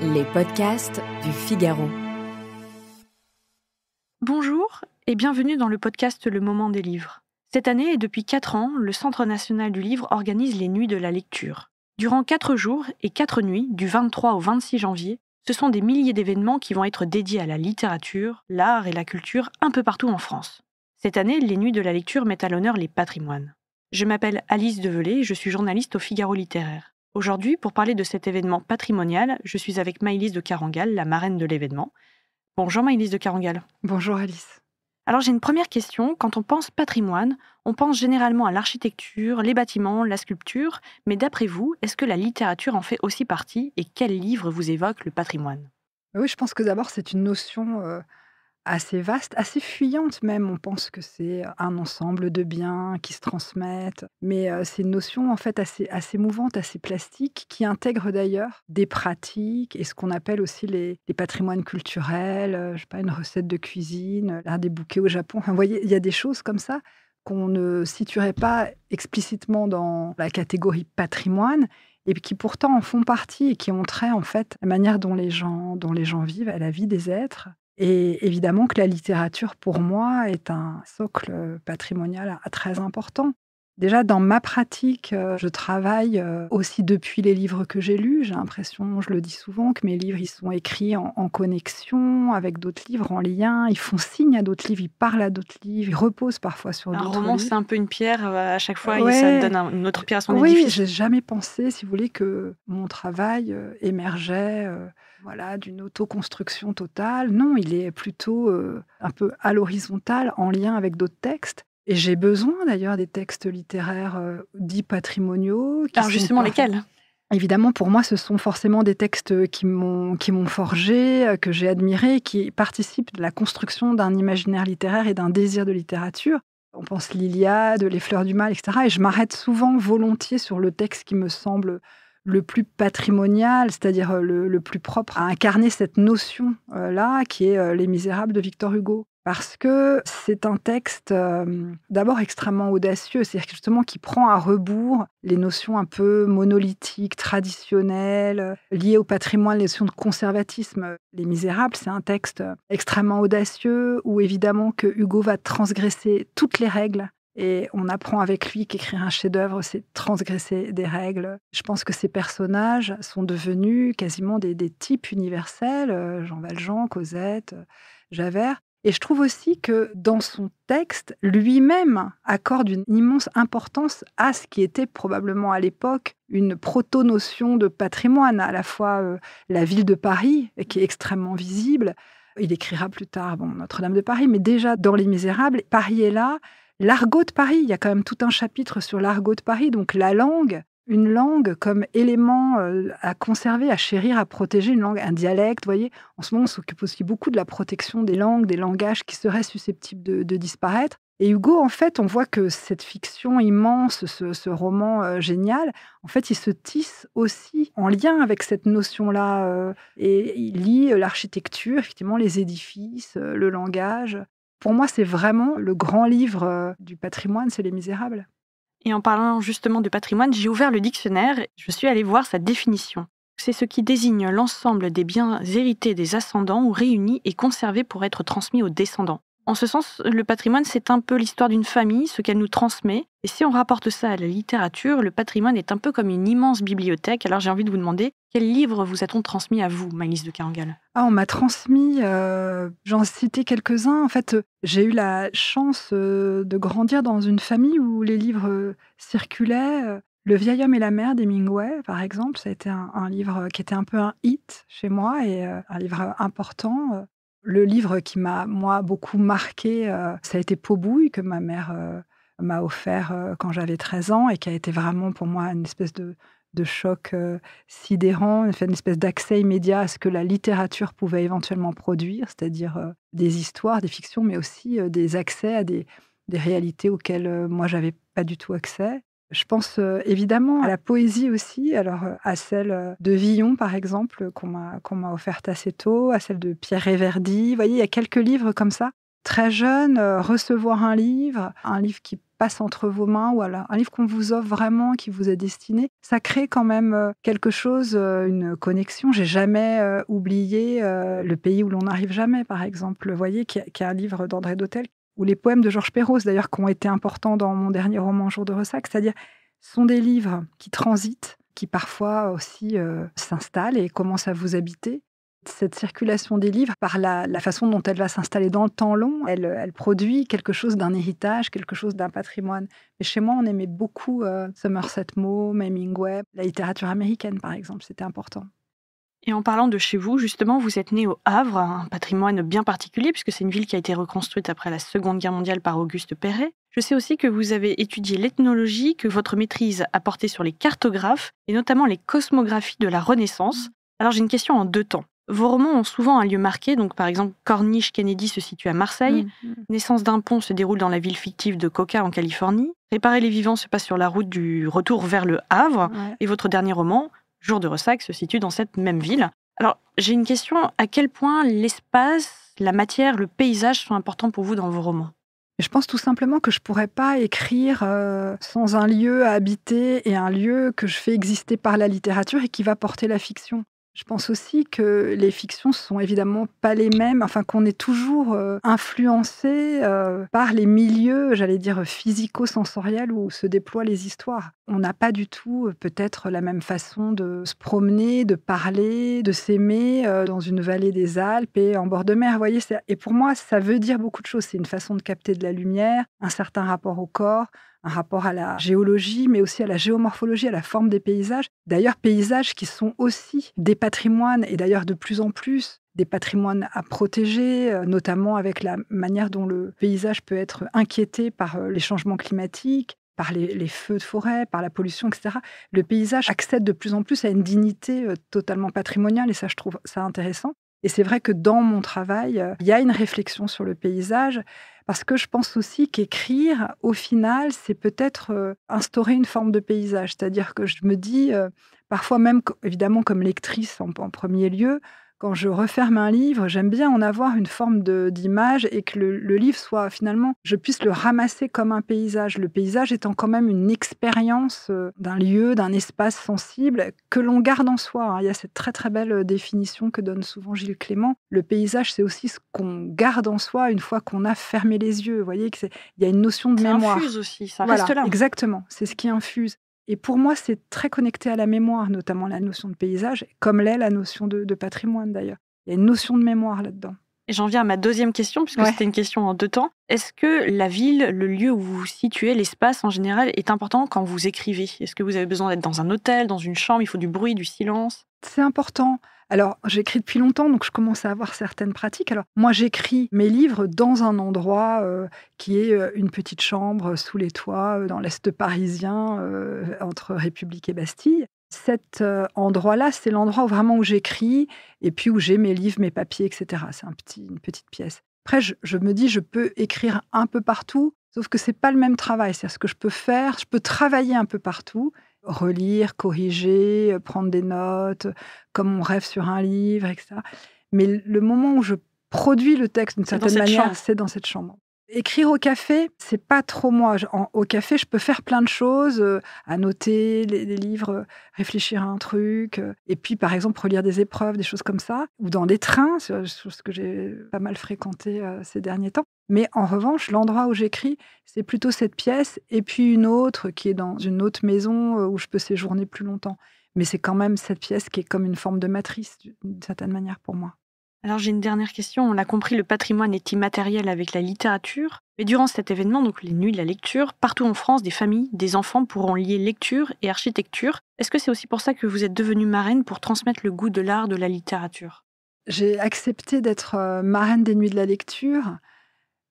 Les podcasts du Figaro. Bonjour et bienvenue dans le podcast Le Moment des livres. Cette année et depuis 4 ans, le Centre national du livre organise les Nuits de la lecture. Durant 4 jours et 4 nuits, du 23 au 26 janvier, ce sont des milliers d'événements qui vont être dédiés à la littérature, l'art et la culture un peu partout en France. Cette année, les Nuits de la lecture mettent à l'honneur les patrimoines. Je m'appelle Alice Develay et je suis journaliste au Figaro littéraire. Aujourd'hui, pour parler de cet événement patrimonial, je suis avec Maëlys de Carangal, la marraine de l'événement. Bonjour Maëlys de Carangal. Bonjour Alice. Alors j'ai une première question. Quand on pense patrimoine, on pense généralement à l'architecture, les bâtiments, la sculpture. Mais d'après vous, est-ce que la littérature en fait aussi partie et quel livre vous évoque le patrimoine ? Oui, je pense que d'abord c'est une notion assez vaste, assez fuyante même. On pense que c'est un ensemble de biens qui se transmettent. Mais c'est une notion en fait assez mouvante, assez plastique, qui intègre d'ailleurs des pratiques et ce qu'on appelle aussi les patrimoines culturels. Je sais pas, une recette de cuisine, l'art des bouquets au Japon. Enfin, vous voyez, il y a des choses comme ça qu'on ne situerait pas explicitement dans la catégorie patrimoine et qui pourtant en font partie et qui ont trait en fait à la manière dont les gens vivent, à la vie des êtres. Et évidemment que la littérature, pour moi, est un socle patrimonial très important. Déjà, dans ma pratique, je travaille aussi depuis les livres que j'ai lus. J'ai l'impression, je le dis souvent, que mes livres, ils sont écrits en connexion avec d'autres livres, en lien. Ils font signe à d'autres livres, ils parlent à d'autres livres, ils reposent parfois sur d'autres livres. Un roman, c'est un peu une pierre à chaque fois Ouais. et ça donne une autre pierre à son Oui, édifice. j'ai jamais pensé, si vous voulez, que mon travail émergeait d'une autoconstruction totale. Non, il est plutôt un peu à l'horizontale, en lien avec d'autres textes. Et j'ai besoin d'ailleurs des textes littéraires dits patrimoniaux. Alors justement, lesquels ? Évidemment, pour moi, ce sont forcément des textes qui m'ont forgé, que j'ai admiré, qui participent de la construction d'un imaginaire littéraire et d'un désir de littérature. On pense l'Iliade, les Fleurs du Mal, etc. Et je m'arrête souvent volontiers sur le texte qui me semble le plus patrimonial, c'est-à-dire le plus propre à incarner cette notion-là, qui est Les Misérables de Victor Hugo. Parce que c'est un texte d'abord extrêmement audacieux, c'est-à-dire justement qui prend à rebours les notions un peu monolithiques, traditionnelles, liées au patrimoine, les notions de conservatisme. Les Misérables, c'est un texte extrêmement audacieux où évidemment que Hugo va transgresser toutes les règles. Et on apprend avec lui qu'écrire un chef-d'œuvre, c'est transgresser des règles. Je pense que ces personnages sont devenus quasiment des types universels, Jean Valjean, Cosette, Javert. Et je trouve aussi que dans son texte, lui-même accorde une immense importance à ce qui était probablement à l'époque une proto-notion de patrimoine, à la fois la ville de Paris, qui est extrêmement visible. Il écrira plus tard Notre-Dame de Paris, mais déjà dans Les Misérables, Paris est là. L'argot de Paris, il y a quand même tout un chapitre sur l'argot de Paris, donc la langue, une langue comme élément à conserver, à chérir, à protéger, une langue, un dialecte, vous voyez. En ce moment, on s'occupe aussi beaucoup de la protection des langues, des langages qui seraient susceptibles de disparaître. Et Hugo, en fait, on voit que cette fiction immense, ce roman génial, en fait, il se tisse aussi en lien avec cette notion-là. Et il lie l'architecture, effectivement, les édifices, le langage. Pour moi, c'est vraiment le grand livre du patrimoine, c'est Les Misérables. Et en parlant justement de patrimoine, j'ai ouvert le dictionnaire et je suis allée voir sa définition. C'est ce qui désigne l'ensemble des biens hérités des ascendants ou réunis et conservés pour être transmis aux descendants. En ce sens, le patrimoine, c'est un peu l'histoire d'une famille, ce qu'elle nous transmet. Et si on rapporte ça à la littérature, le patrimoine est un peu comme une immense bibliothèque. Alors j'ai envie de vous demander, quel livre vous a-t-on transmis à vous, Maëlys de Carangal ? On m'a transmis, j'en citais quelques-uns. En fait, j'ai eu la chance de grandir dans une famille où les livres circulaient. Le vieil homme et la mer d'Hemingway, par exemple, ça a été un livre qui était un peu un hit chez moi et un livre important. Le livre qui m'a, moi, beaucoup marqué, ça a été Pot-Bouille, que ma mère m'a offert quand j'avais 13 ans et qui a été vraiment pour moi une espèce de choc sidérant, une espèce d'accès immédiat à ce que la littérature pouvait éventuellement produire, c'est-à-dire des histoires, des fictions, mais aussi des accès à des réalités auxquelles moi, j'avais pas du tout accès. Je pense évidemment à la poésie aussi, alors à celle de Villon, par exemple, qu'on m'a offerte assez tôt, à celle de Pierre Réverdy. Vous voyez, il y a quelques livres comme ça. Très jeune, recevoir un livre qui passe entre vos mains, ou alors un livre qu'on vous offre vraiment, qui vous est destiné, ça crée quand même quelque chose, une connexion. J'ai jamais oublié Le pays où l'on n'arrive jamais, par exemple, vous voyez, qui est un livre d'André Dhôtel, ou les poèmes de Georges Perros, d'ailleurs, qui ont été importants dans mon dernier roman Jour de ressac, c'est-à-dire sont des livres qui transitent, qui parfois aussi s'installent et commencent à vous habiter. Cette circulation des livres, par la façon dont elle va s'installer dans le temps long, elle produit quelque chose d'un héritage, quelque chose d'un patrimoine. Mais chez moi, on aimait beaucoup Somerset Maugham, Hemingway, la littérature américaine, par exemple, c'était important. Et en parlant de chez vous, justement, vous êtes né au Havre, un patrimoine bien particulier, puisque c'est une ville qui a été reconstruite après la Seconde Guerre mondiale par Auguste Perret. Je sais aussi que vous avez étudié l'ethnologie, que votre maîtrise a porté sur les cartographes, et notamment les cosmographies de la Renaissance. Alors j'ai une question en 2 temps. Vos romans ont souvent un lieu marqué, donc par exemple Corniche Kennedy se situe à Marseille, Naissance d'un pont se déroule dans la ville fictive de Coca en Californie, Réparer les vivants se passe sur la route du retour vers le Havre, et votre dernier roman, Jour de ressac, se situe dans cette même ville. Alors j'ai une question, à quel point l'espace, la matière, le paysage sont importants pour vous dans vos romans ? Je pense tout simplement que je ne pourrais pas écrire sans un lieu à habiter et un lieu que je fais exister par la littérature et qui va porter la fiction. Je pense aussi que les fictions sont évidemment pas les mêmes, enfin qu'on est toujours influencé par les milieux, j'allais dire physico-sensoriels où se déploient les histoires. On n'a pas du tout peut-être la même façon de se promener, de parler, de s'aimer dans une vallée des Alpes et en bord de mer. Vous voyez, et pour moi, ça veut dire beaucoup de choses. C'est une façon de capter de la lumière, un certain rapport au corps, un rapport à la géologie, mais aussi à la géomorphologie, à la forme des paysages. D'ailleurs, paysages qui sont aussi des patrimoines, et d'ailleurs de plus en plus des patrimoines à protéger, notamment avec la manière dont le paysage peut être inquiété par les changements climatiques, par les feux de forêt, par la pollution, etc. Le paysage accède de plus en plus à une dignité totalement patrimoniale, et ça, je trouve ça intéressant. Et c'est vrai que dans mon travail, il y a une réflexion sur le paysage, parce que je pense aussi qu'écrire, au final, c'est peut-être instaurer une forme de paysage. C'est-à-dire que je me dis, parfois même, évidemment comme lectrice en premier lieu, quand je referme un livre, j'aime bien en avoir une forme d'image et que le livre soit finalement, je puisse le ramasser comme un paysage. Le paysage étant quand même une expérience d'un lieu, d'un espace sensible que l'on garde en soi. Il y a cette très très belle définition que donne souvent Gilles Clément. Le paysage, c'est aussi ce qu'on garde en soi une fois qu'on a fermé les yeux. Vous voyez qu'il y a une notion de mémoire. Ça infuse aussi, ça reste là. Exactement, c'est ce qui infuse. Et pour moi, c'est très connecté à la mémoire, notamment la notion de paysage, comme l'est la notion de patrimoine d'ailleurs. Il y a une notion de mémoire là-dedans. Et j'en viens à ma deuxième question, puisque c'était une question en 2 temps. Est-ce que la ville, le lieu où vous vous situez, l'espace en général, est important quand vous écrivez ? Est-ce que vous avez besoin d'être dans un hôtel, dans une chambre, il faut du bruit, du silence ? C'est important. Alors, j'écris depuis longtemps, donc je commence à avoir certaines pratiques. Alors, moi, j'écris mes livres dans un endroit qui est une petite chambre sous les toits, dans l'Est parisien, entre République et Bastille. Cet endroit-là, c'est l'endroit où j'écris, et puis où j'ai mes livres, mes papiers, etc. C'est une petite pièce. Après, je me dis, je peux écrire un peu partout, sauf que c'est pas le même travail. C'est-à-dire ce que je peux faire, je peux travailler un peu partout, relire, corriger, prendre des notes, comme on rêve sur un livre, etc. Mais le moment où je produis le texte d'une certaine manière, c'est dans cette chambre. Écrire au café, c'est pas trop moi. Au café, je peux faire plein de choses, annoter les livres, réfléchir à un truc, et puis par exemple relire des épreuves, des choses comme ça, ou dans des trains, chose que j'ai pas mal fréquenté ces derniers temps. Mais en revanche, l'endroit où j'écris, c'est plutôt cette pièce, et puis une autre qui est dans une autre maison où je peux séjourner plus longtemps. Mais c'est quand même cette pièce qui est comme une forme de matrice, d'une certaine manière pour moi. Alors j'ai une dernière question. On l'a compris, le patrimoine est immatériel avec la littérature. Mais durant cet événement, donc les nuits de la lecture, partout en France, des familles, des enfants pourront lier lecture et architecture. Est-ce que c'est aussi pour ça que vous êtes devenue marraine, pour transmettre le goût de l'art, de la littérature ? J'ai accepté d'être marraine des nuits de la lecture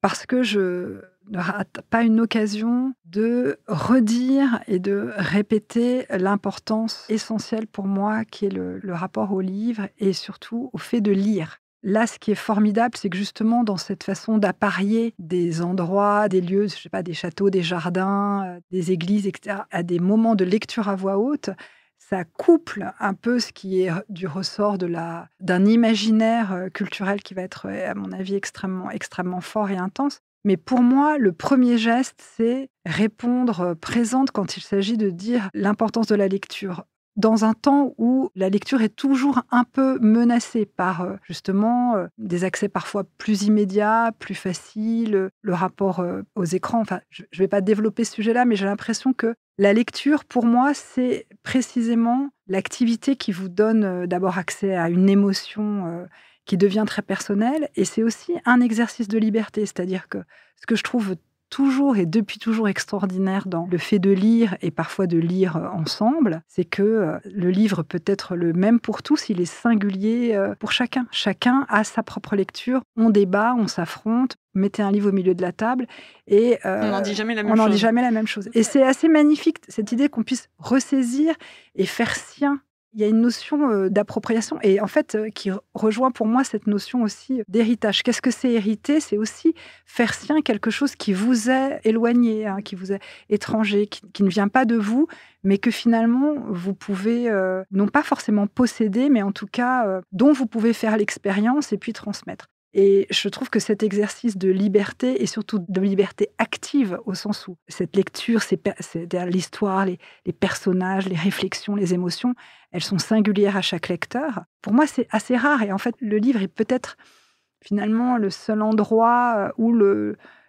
parce que je ne rate pas une occasion de redire et de répéter l'importance essentielle pour moi qui est le rapport au livre et surtout au fait de lire. Là, ce qui est formidable, c'est que justement, dans cette façon d'apparier des endroits, des lieux, je sais pas, des châteaux, des jardins, des églises, etc., à des moments de lecture à voix haute, ça couple un peu ce qui est du ressort d'un imaginaire culturel qui va être, à mon avis, extrêmement, extrêmement fort et intense, Mais pour moi, le premier geste, c'est répondre présente quand il s'agit de dire l'importance de la lecture. Dans un temps où la lecture est toujours un peu menacée par justement des accès parfois plus immédiats, plus faciles, le rapport aux écrans. Enfin, je ne vais pas développer ce sujet-là, mais j'ai l'impression que la lecture, pour moi, c'est précisément l'activité qui vous donne d'abord accès à une émotion qui devient très personnelle, et c'est aussi un exercice de liberté. C'est-à-dire que ce que je trouve toujours et depuis toujours extraordinaire dans le fait de lire et parfois de lire ensemble, c'est que le livre peut être le même pour tous, il est singulier pour chacun. Chacun a sa propre lecture, on débat, on s'affronte, mettez un livre au milieu de la table et on n'en dit jamais la même on chose. n'en dit jamais la même chose. Et c'est assez magnifique, cette idée qu'on puisse ressaisir et faire sien. Il y a une notion d'appropriation et en fait qui rejoint pour moi cette notion aussi d'héritage. Qu'est-ce que c'est hériter ? C'est aussi faire sien quelque chose qui vous est éloigné, qui vous est étranger, qui ne vient pas de vous, mais que finalement vous pouvez non pas forcément posséder, mais en tout cas dont vous pouvez faire l'expérience et puis transmettre. Et je trouve que cet exercice de liberté, et surtout de liberté active, au sens où cette lecture, c'est l'histoire, les personnages, les réflexions, les émotions, elles sont singulières à chaque lecteur. Pour moi, c'est assez rare. Et en fait, le livre est peut-être finalement le seul endroit où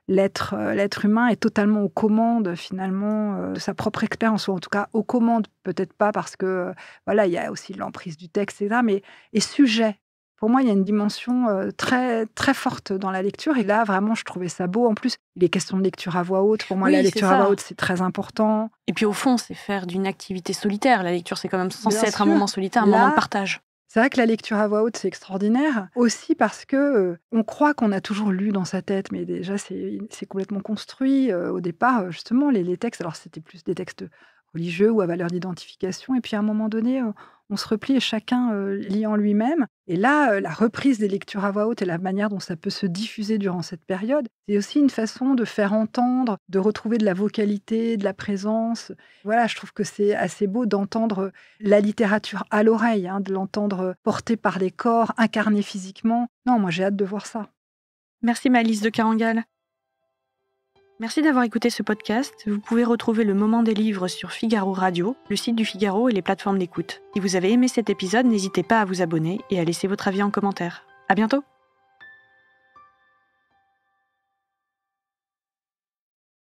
l'être humain est totalement aux commandes, finalement, de sa propre expérience, ou en tout cas aux commandes, peut-être pas parce que, voilà, il y a aussi l'emprise du texte, etc., mais est sujet. Pour moi, il y a une dimension très, très forte dans la lecture. Et là, vraiment, je trouvais ça beau. En plus, il est question de lecture à voix haute. Pour moi, la lecture à voix haute, c'est très important. Et puis, au fond, c'est faire d'une activité solitaire. La lecture, c'est quand même censé être un moment solitaire, un moment de partage. C'est vrai que la lecture à voix haute, c'est extraordinaire. Aussi parce que on croit qu'on a toujours lu dans sa tête, mais déjà, c'est complètement construit. Au départ, justement, les textes, alors c'était plus des textes religieux ou à valeur d'identification. Et puis, à un moment donné, on se replie et chacun lit en lui-même. Et là, la reprise des lectures à voix haute et la manière dont ça peut se diffuser durant cette période, c'est aussi une façon de faire entendre, de retrouver de la vocalité, de la présence. Voilà, je trouve que c'est assez beau d'entendre la littérature à l'oreille, de l'entendre portée par des corps, incarnée physiquement. Non, moi j'ai hâte de voir ça. Merci Malice de Carangal. Merci d'avoir écouté ce podcast. Vous pouvez retrouver le moment des livres sur Figaro Radio, le site du Figaro et les plateformes d'écoute. Si vous avez aimé cet épisode, n'hésitez pas à vous abonner et à laisser votre avis en commentaire. À bientôt!